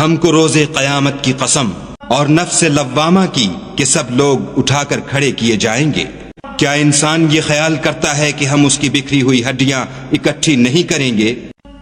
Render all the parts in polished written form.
ہم کو روز قیامت کی قسم اور نفس لوامہ کی کہ سب لوگ اٹھا کر کھڑے کیے جائیں گے۔ کیا انسان یہ خیال کرتا ہے کہ ہم اس کی بکھری ہوئی ہڈیاں اکٹھی نہیں کریں گے؟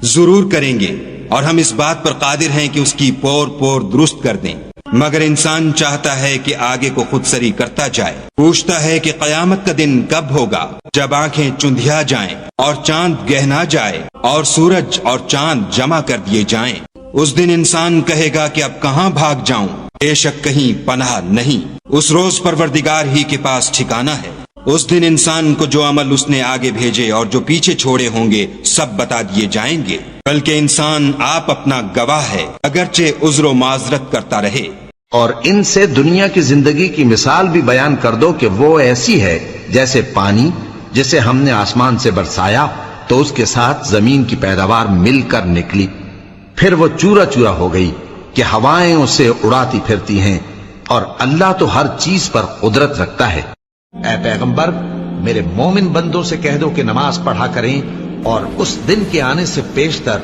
ضرور کریں گے، اور ہم اس بات پر قادر ہیں کہ اس کی پور پور درست کر دیں، مگر انسان چاہتا ہے کہ آگے کو خود سری کرتا جائے۔ پوچھتا ہے کہ قیامت کا دن کب ہوگا، جب آنکھیں چندھیا جائیں اور چاند گہنا جائے اور سورج اور چاند جمع کر دیے جائیں۔ اس دن انسان کہے گا کہ اب کہاں بھاگ جاؤں، بے شک کہیں پناہ نہیں۔ اس روز پروردگار ہی کے پاس ٹھکانہ ہے۔ اس دن انسان کو جو عمل اس نے آگے بھیجے اور جو پیچھے چھوڑے ہوں گے سب بتا دیے جائیں گے، بلکہ انسان آپ اپنا گواہ ہے، اگرچہ عذر و معذرت کرتا رہے۔ اور ان سے دنیا کی زندگی کی مثال بھی بیان کر دو کہ وہ ایسی ہے جیسے پانی جسے ہم نے آسمان سے برسایا تو اس کے ساتھ زمین کی پیداوار مل کر نکلی، پھر وہ چورا چورا ہو گئی کہ ہوائیں اسے اڑاتی پھرتی ہیں، اور اللہ تو ہر چیز پر قدرت رکھتا ہے۔ اے پیغمبر، میرے مومن بندوں سے کہہ دو کہ نماز پڑھا کریں، اور اس دن کے آنے سے پیشتر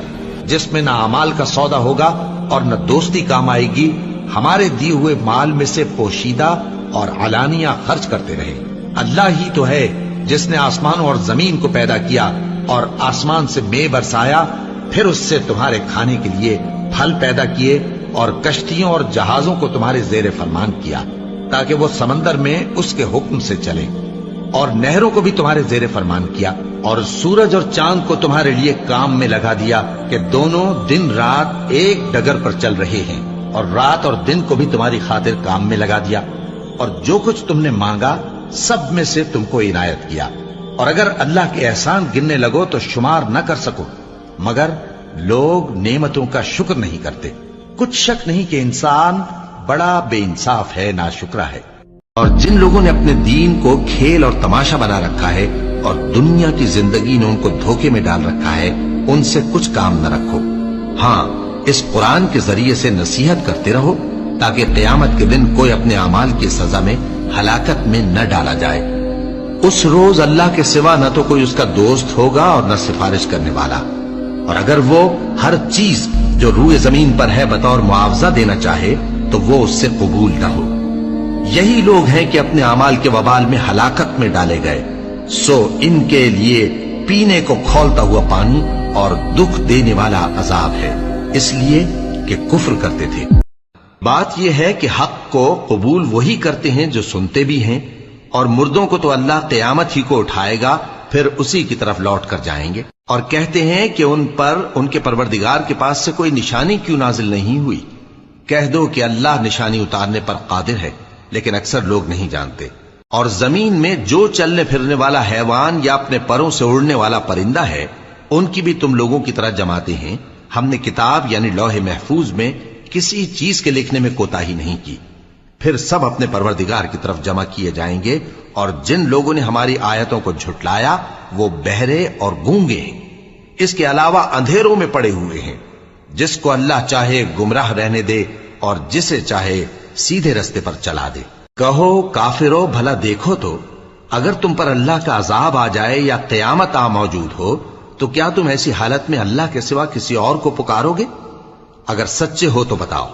جس میں نہ اعمال کا سودا ہوگا اور نہ دوستی کام آئے گی، ہمارے دیے ہوئے مال میں سے پوشیدہ اور علانیہ خرچ کرتے رہے۔ اللہ ہی تو ہے جس نے آسمانوں اور زمین کو پیدا کیا اور آسمان سے مے برسایا، پھر اس سے تمہارے کھانے کے لیے پھل پیدا کیے اور کشتیوں اور جہازوں کو تمہارے زیر فرمان کیا تاکہ وہ سمندر میں اس کے حکم سے چلیں، اور نہروں کو بھی تمہارے زیر فرمان کیا، اور سورج اور چاند کو تمہارے لیے کام میں لگا دیا کہ دونوں دن رات ایک ڈگر پر چل رہے ہیں، اور رات اور دن کو بھی تمہاری خاطر کام میں لگا دیا، اور جو کچھ تم نے مانگا سب میں سے تم کو عنایت کیا، اور اگر اللہ کے احسان گننے لگو تو شمار نہ کر سکو، مگر لوگ نعمتوں کا شکر نہیں کرتے۔ کچھ شک نہیں کہ انسان بڑا بے انصاف ہے، ناشکرا ہے۔ اور جن لوگوں نے اپنے دین کو کھیل اور تماشا بنا رکھا ہے اور دنیا کی زندگی نے ان کو دھوکے میں ڈال رکھا ہے، ان سے کچھ کام نہ رکھو۔ ہاں، اس قرآن کے ذریعے سے نصیحت کرتے رہو تاکہ قیامت کے دن کوئی اپنے اعمال کی سزا میں ہلاکت میں نہ ڈالا جائے۔ اس روز اللہ کے سوا نہ تو کوئی اس کا دوست ہوگا اور نہ سفارش کرنے والا، اور اگر وہ ہر چیز جو روئے زمین پر ہے بطور معاوضہ دینا چاہے تو وہ اس سے قبول نہ ہو۔ یہی لوگ ہیں کہ اپنے اعمال کے وبال میں ہلاکت میں ڈالے گئے، سو ان کے لیے پینے کو کھولتا ہوا پانی اور دکھ دینے والا عذاب ہے، اس لیے کہ کفر کرتے تھے۔ بات یہ ہے کہ حق کو قبول وہی کرتے ہیں جو سنتے بھی ہیں، اور مردوں کو تو اللہ قیامت ہی کو اٹھائے گا، پھر اسی کی طرف لوٹ کر جائیں گے، اور کہتے ہیں کہ ان پر ان کے پروردگار کے پاس سے کوئی نشانی کیوں نازل نہیں ہوئی۔ کہہ دو کہ اللہ نشانی اتارنے پر قادر ہے، لیکن اکثر لوگ نہیں جانتے۔ اور زمین میں جو چلنے پھرنے والا حیوان یا اپنے پروں سے اڑنے والا پرندہ ہے، ان کی بھی تم لوگوں کی طرح جماتے ہیں۔ ہم نے کتاب یعنی لوح محفوظ میں کسی چیز کے لکھنے میں کوتاہی نہیں کی۔ پھر سب اپنے پروردگار کی طرف جمع کیے جائیں گے، اور جن لوگوں نے ہماری آیتوں کو جھٹلایا وہ بہرے اور گونگے ہیں، اس کے علاوہ اندھیروں میں پڑے ہوئے ہیں۔ جس کو اللہ چاہے گمراہ رہنے دے اور جسے چاہے سیدھے رستے پر چلا دے۔ کہو کافرو، بھلا دیکھو تو اگر تم پر اللہ کا عذاب آ جائے یا قیامت آ موجود ہو تو کیا تم ایسی حالت میں اللہ کے سوا کسی اور کو پکارو گے؟ اگر سچے ہو تو بتاؤ۔